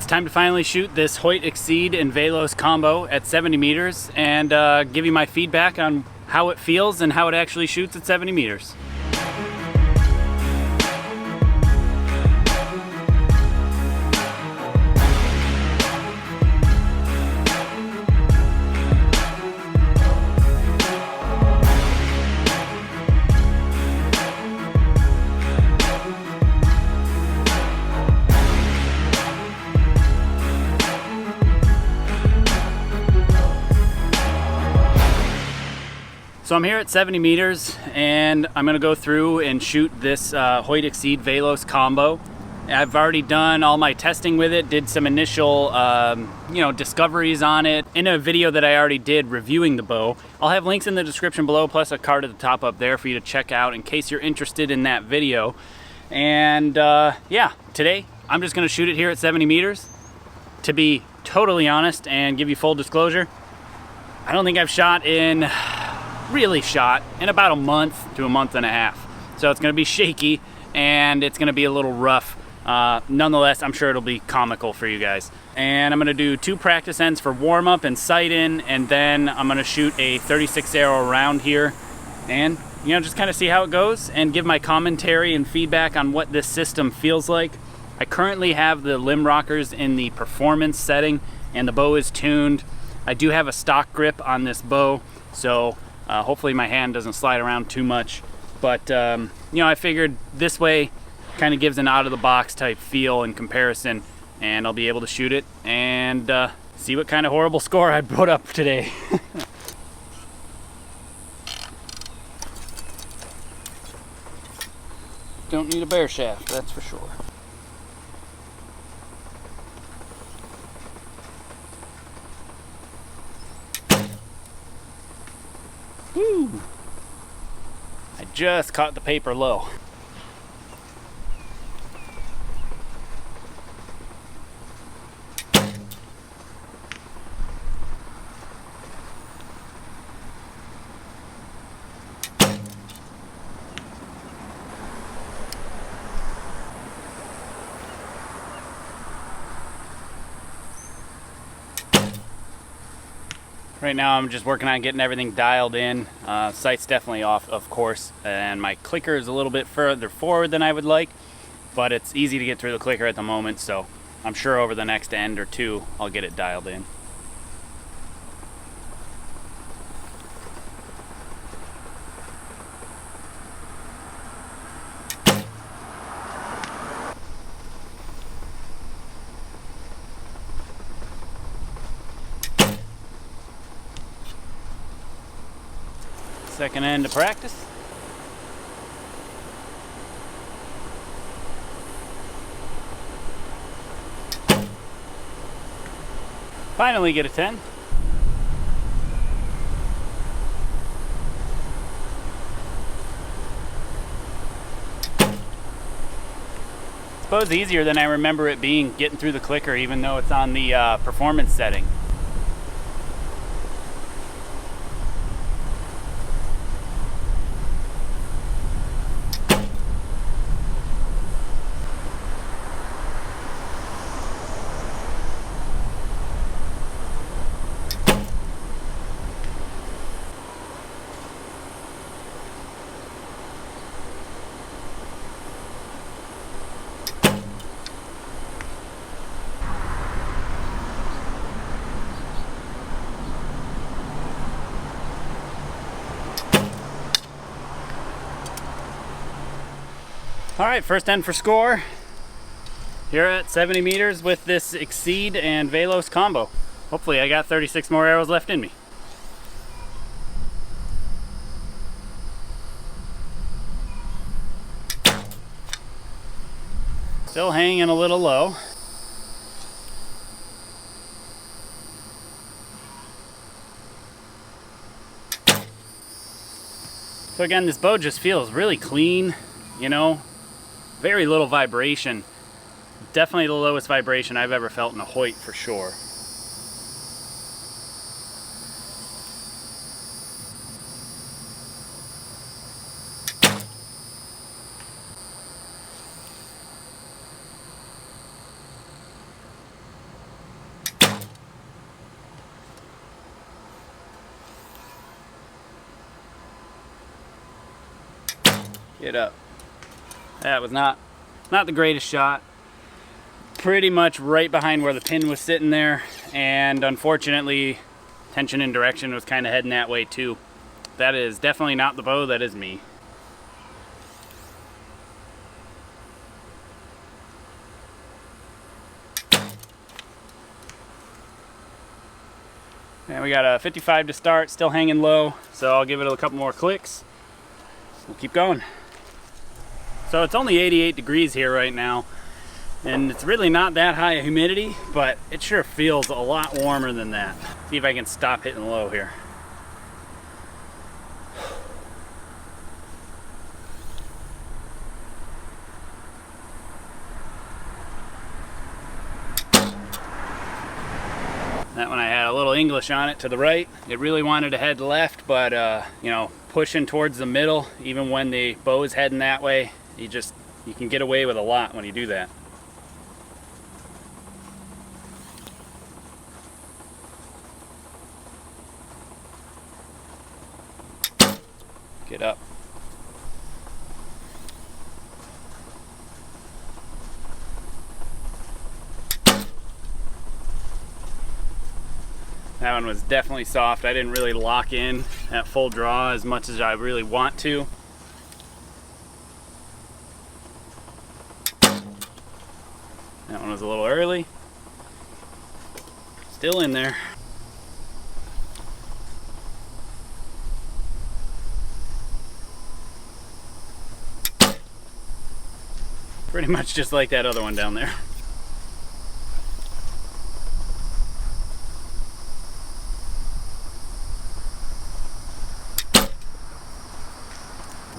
time to finally shoot this Hoyt Exceed and Velos combo at 70 meters and give you my feedback on how it feels and how it actually shoots at 70 meters. So I'm here at 70 meters and I'm gonna go through and shoot this Hoyt Exceed Velos combo. I've already done all my testing with it, did some initial discoveries on it in a video that I already did reviewing the bow. I'll have links in the description below, plus a card at the top up there for you to check out in case you're interested in that video. And yeah, today I'm just gonna shoot it here at 70 meters. To be totally honest and give you full disclosure, I don't think I've really shot in about a month to a month and a half. So it's gonna be shaky and it's gonna be a little rough. Nonetheless, I'm sure it'll be comical for you guys. And I'm gonna do 2 practice ends for warm up and sight in, and then I'm gonna shoot a 36 arrow round here and just kind of see how it goes and give my commentary and feedback on what this system feels like. I currently have the limb rockers in the performance setting and the bow is tuned. I do have a stock grip on this bow, so hopefully my hand doesn't slide around too much, but I figured this way kind of gives an out-of-the-box type feel in comparison, and I'll be able to shoot it and see what kind of horrible score I put up today. Don't need a bear shaft, that's for sure. Woo. I just caught the paper low. Right now I'm just working on getting everything dialed in. Sight's definitely off, of course, and my clicker is a little bit further forward than I would like, but it's easy to get through the clicker at the moment, so I'm sure over the next end or two I'll get it dialed in. Second end to practice. Finally get a 10. Suppose easier than I remember it being getting through the clicker, even though it's on the performance setting. All right, first end for score here at 70 meters with this Exceed and Velos combo. Hopefully I got 36 more arrows left in me. Still hanging a little low. So again, this bow just feels really clean, very little vibration. Definitely the lowest vibration I've ever felt in a Hoyt for sure. Get up. That was not the greatest shot. Pretty much right behind where the pin was sitting there, and unfortunately tension and direction was kind of heading that way too. That is definitely not the bow, that is me. And we got a 55 to start, still hanging low, so I'll give it a couple more clicks. We'll keep going. So it's only 88 degrees here right now, and it's really not that high a humidity, but it sure feels a lot warmer than that. See if I can stop hitting low here. That one I had a little English on it to the right. It really wanted to head left, but you know, pushing towards the middle, even when the bow is heading that way, you can get away with a lot when you do that. Get up. That one was definitely soft. I didn't really lock in at full draw as much as I really want to. That one was a little early. Still in there. Pretty much just like that other one down there.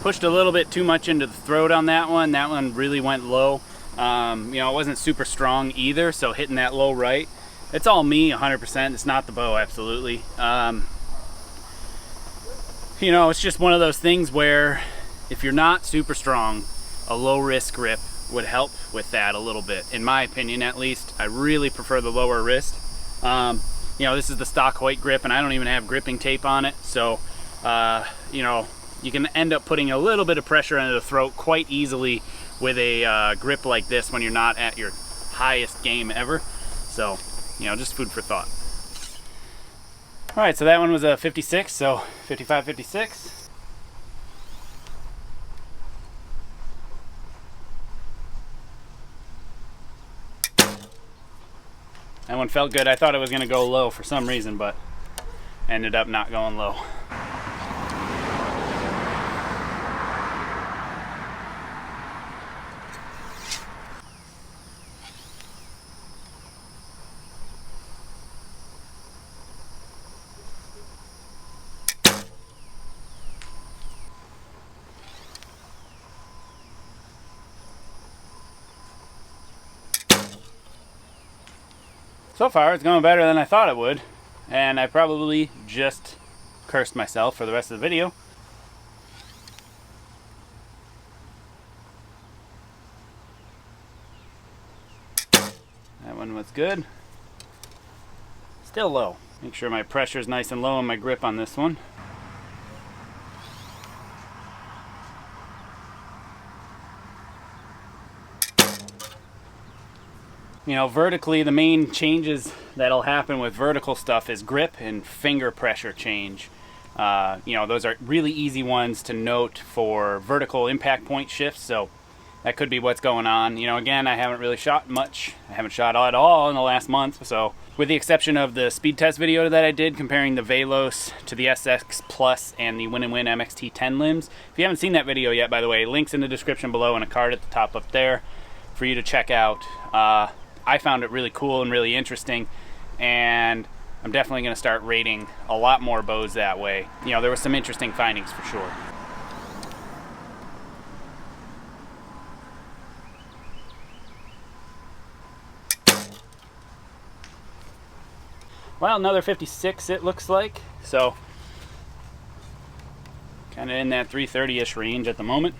Pushed a little bit too much into the throat on that one. That one really went low. You know, it wasn't super strong either, so hitting that low right. It's all me, 100%. It's not the bow, absolutely. You know, it's just one of those things where if you're not super strong, a low wrist grip would help with that a little bit, in my opinion at least. I really prefer the lower wrist. You know, this is the stock Hoyt grip, and I don't even have gripping tape on it, so you know, you can end up putting a little bit of pressure into the throat quite easily with a grip like this when you're not at your highest game ever. So, you know, just food for thought. All right, so that one was a 56, so 55, 56. That one felt good. I thought it was gonna go low for some reason, but ended up not going low. So far, it's going better than I thought it would, and I probably just cursed myself for the rest of the video. That one was good. Still low. Make sure my pressure is nice and low on my grip on this one. You know, vertically, the main changes that'll happen with vertical stuff is grip and finger pressure change. You know, those are really easy ones to note for vertical impact point shifts, so that could be what's going on. You know, again, I haven't really shot much. I haven't shot at all in the last month, so with the exception of the speed test video that I did comparing the Velos to the SX Plus and the Win-N-Win MXT10 limbs. If you haven't seen that video yet, by the way, links in the description below and a card at the top up there for you to check out. I found it really cool and really interesting, and I'm definitely going to start rating a lot more bows that way. You know, there were some interesting findings for sure. Well, another 56 it looks like, so kind of in that 330-ish range at the moment.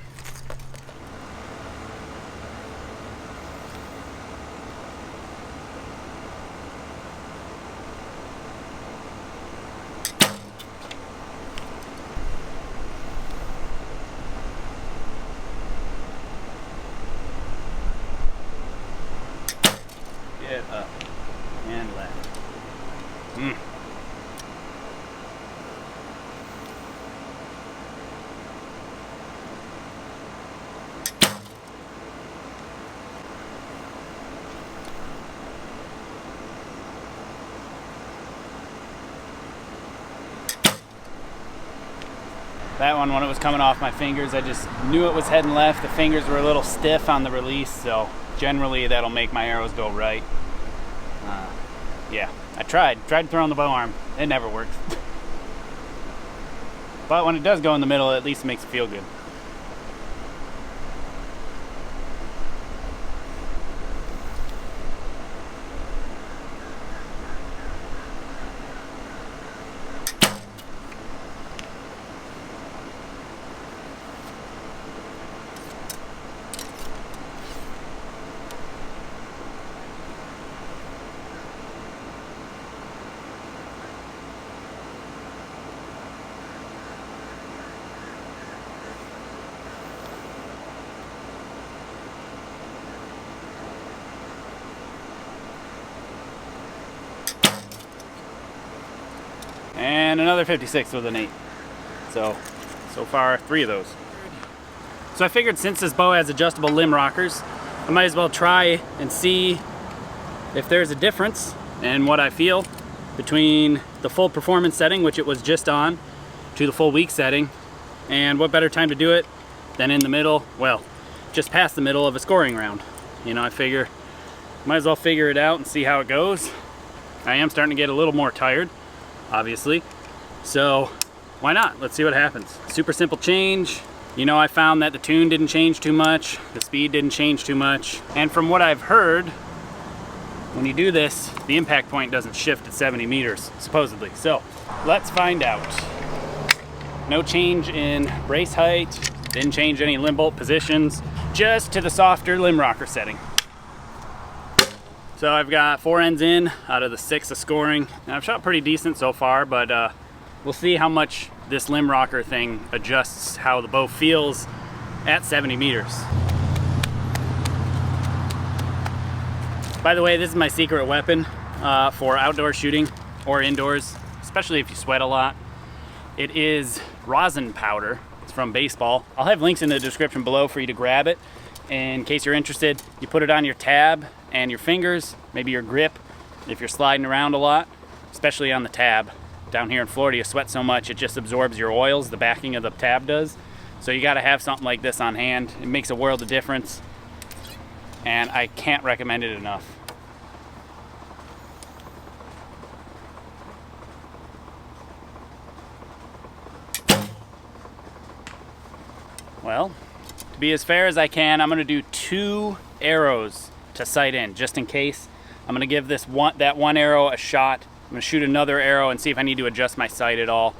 it up and left. That one, when it was coming off my fingers, I just knew it was heading left. The fingers were a little stiff on the release, so generally that'll make my arrows go right. Yeah, I tried throwing the bow arm. It never works. But when it does go in the middle, at least it makes it feel good. And another 56 with an 8. So far 3 of those. So I figured since this bow has adjustable limb rockers, I might as well try and see if there's a difference in what I feel between the full performance setting, which it was just on, to the full week setting. And what better time to do it than in the middle, well, just past the middle of a scoring round. You know, I figure might as well figure it out and see how it goes. I am starting to get a little more tired, obviously, so why not? Let's see what happens. Super simple change. You know, I found that the tune didn't change too much, the speed didn't change too much, and from what I've heard, when you do this, the impact point doesn't shift at 70 meters, supposedly. So let's find out. No change in brace height, didn't change any limb bolt positions, just to the softer limb rocker setting. So I've got 4 ends in out of the 6 of scoring. And I've shot pretty decent so far, but we'll see how much this limb rocker thing adjusts how the bow feels at 70 meters. By the way, this is my secret weapon for outdoor shooting or indoors, especially if you sweat a lot. It is rosin powder. It's from baseball. I'll have links in the description below for you to grab it. In case you're interested, you put it on your tab and your fingers, maybe your grip, if you're sliding around a lot, especially on the tab. Down here in Florida, you sweat so much, it just absorbs your oils, the backing of the tab does. So you gotta have something like this on hand. It makes a world of difference, and I can't recommend it enough. Well, to be as fair as I can, I'm gonna do 2 arrows to sight in, just in case. I'm gonna give that one arrow a shot. I'm gonna shoot another arrow and see if I need to adjust my sight at all.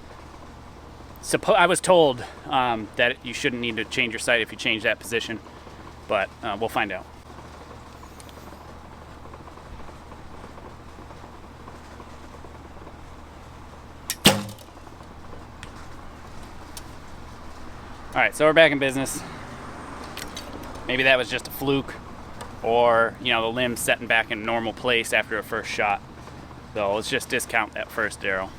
I was told that you shouldn't need to change your sight if you change that position, but we'll find out. All right, so we're back in business. Maybe that was just a fluke, or you know, the limb's setting back in normal place after a first shot. So let's just discount that first arrow.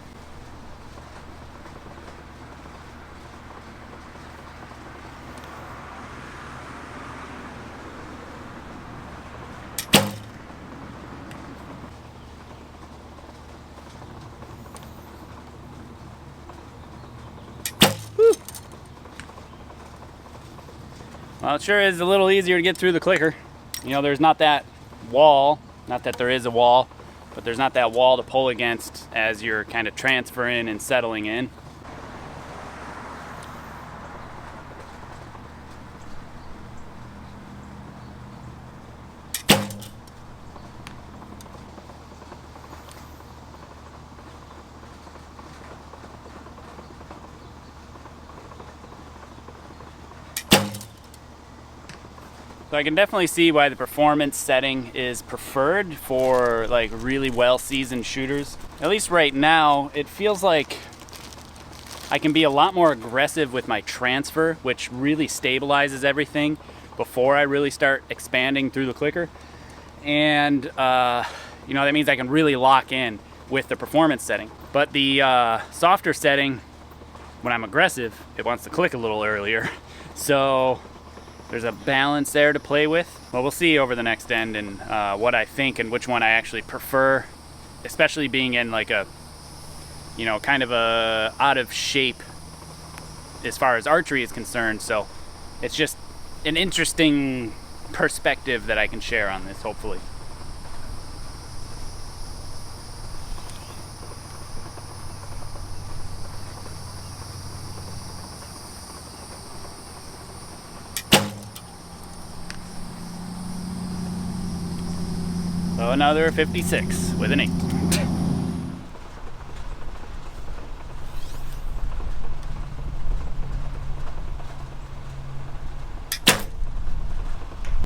Woo. Well, it sure is a little easier to get through the clicker. You know, there's not that wall, not that there is a wall, but there's not that wall to pull against as you're kind of transferring and settling in. So I can definitely see why the performance setting is preferred for like really well-seasoned shooters. At least right now, it feels like I can be a lot more aggressive with my transfer, which really stabilizes everything before I really start expanding through the clicker. and you know, that means I can really lock in with the performance setting. But the softer setting, when I'm aggressive, it wants to click a little earlier. So there's a balance there to play with. Well, we'll see over the next end and what I think and which one I actually prefer, especially being in like a, you know, kind of a out of shape as far as archery is concerned. So it's just an interesting perspective that I can share on this, hopefully. So another 56 with an 8.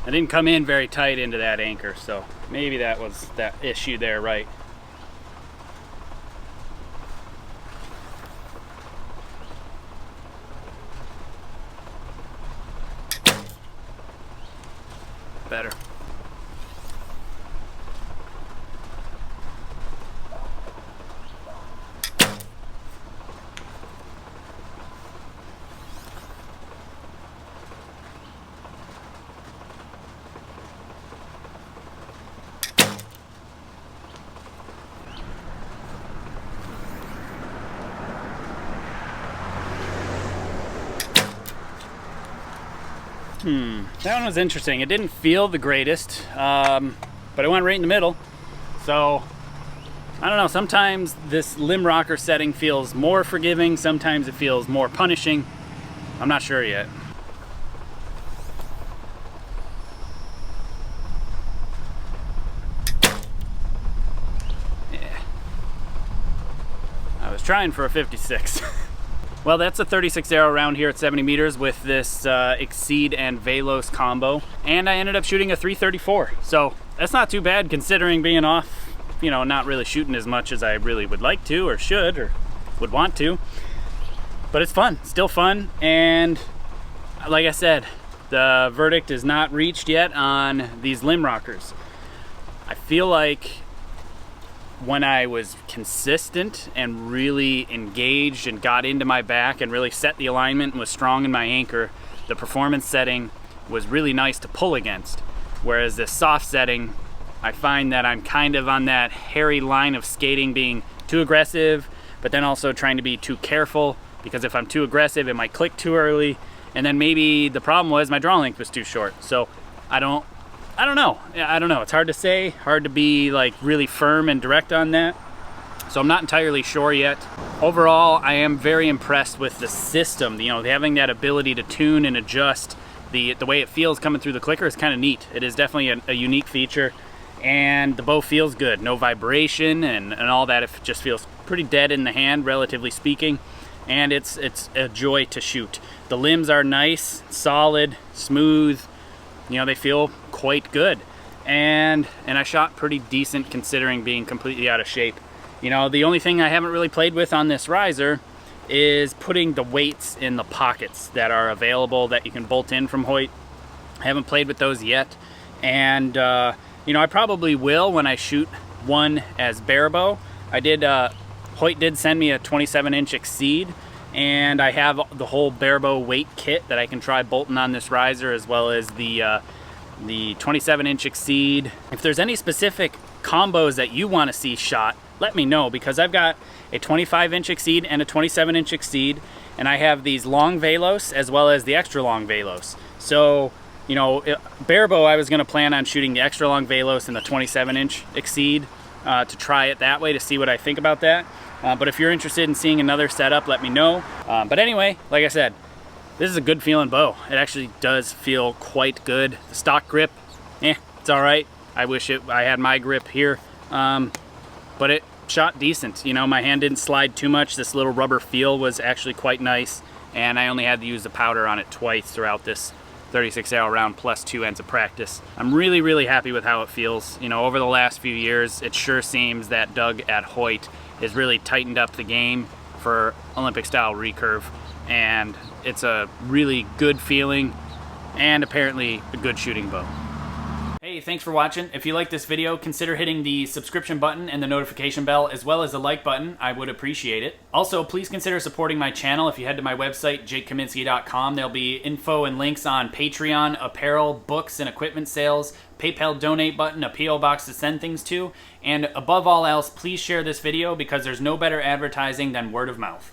I didn't come in very tight into that anchor, so maybe that was that issue there, right? Better. That one was interesting. It didn't feel the greatest, but it went right in the middle. So, I don't know, sometimes this limb rocker setting feels more forgiving, sometimes it feels more punishing. I'm not sure yet. Yeah. I was trying for a 56. Well, that's a 36 arrow round here at 70 meters with this Exceed and Velos combo. And I ended up shooting a 334. So that's not too bad considering being off, you know, not really shooting as much as I really would like to or should or would want to. But it's fun, still fun. And like I said, the verdict is not reached yet on these limb rockers. I feel like when I was consistent and really engaged and got into my back and really set the alignment and was strong in my anchor, the performance setting was really nice to pull against. Whereas this soft setting, I find that I'm kind of on that hairy line of skating, being too aggressive, but then also trying to be too careful, because if I'm too aggressive, it might click too early. And then maybe the problem was my draw length was too short. So I don't know. It's hard to say, hard to be like really firm and direct on that. So I'm not entirely sure yet. Overall, I am very impressed with the system. You know, having that ability to tune and adjust the way it feels coming through the clicker is kind of neat. It is definitely a unique feature, and the bow feels good. No vibration and all that. It just feels pretty dead in the hand, relatively speaking. And it's a joy to shoot. The limbs are nice, solid, smooth. You know, they feel quite good, and I shot pretty decent considering being completely out of shape. You know, the only thing I haven't really played with on this riser is putting the weights in the pockets that are available that you can bolt in from Hoyt. I haven't played with those yet, and you know, I probably will when I shoot one as bare bow. Hoyt did send me a 27-inch Exceed, and I have the whole bare bow weight kit that I can try bolting on this riser, as well as the 27-inch Exceed. If there's any specific combos that you want to see shot, let me know, because I've got a 25-inch Exceed and a 27-inch Exceed, and I have these long Velos as well as the extra long Velos. So, you know, bare bow, I was going to plan on shooting the extra long Velos and the 27-inch Exceed to try it that way to see what I think about that. But if you're interested in seeing another setup, let me know. But anyway, like I said, this is a good feeling bow. It actually does feel quite good. The stock grip, it's all right. I wish I had my grip here, but it shot decent. You know, my hand didn't slide too much. This little rubber feel was actually quite nice, and I only had to use the powder on it twice throughout this 36 arrow round plus 2 ends of practice. I'm really, really happy with how it feels. You know, over the last few years, it sure seems that Doug at Hoyt has really tightened up the game for Olympic style recurve, and it's a really good feeling and apparently a good shooting bow. Hey, Hey, thanks for watching. If you like this video, consider hitting the subscription button and the notification bell, as well as the like button. I would appreciate it. Also, please consider supporting my channel. If you head to my website, jakekaminski.com, there'll be info and links on Patreon, apparel, books, and equipment sales, PayPal donate button, a P.O. box to send things to, and above all else, please share this video because there's no better advertising than word of mouth.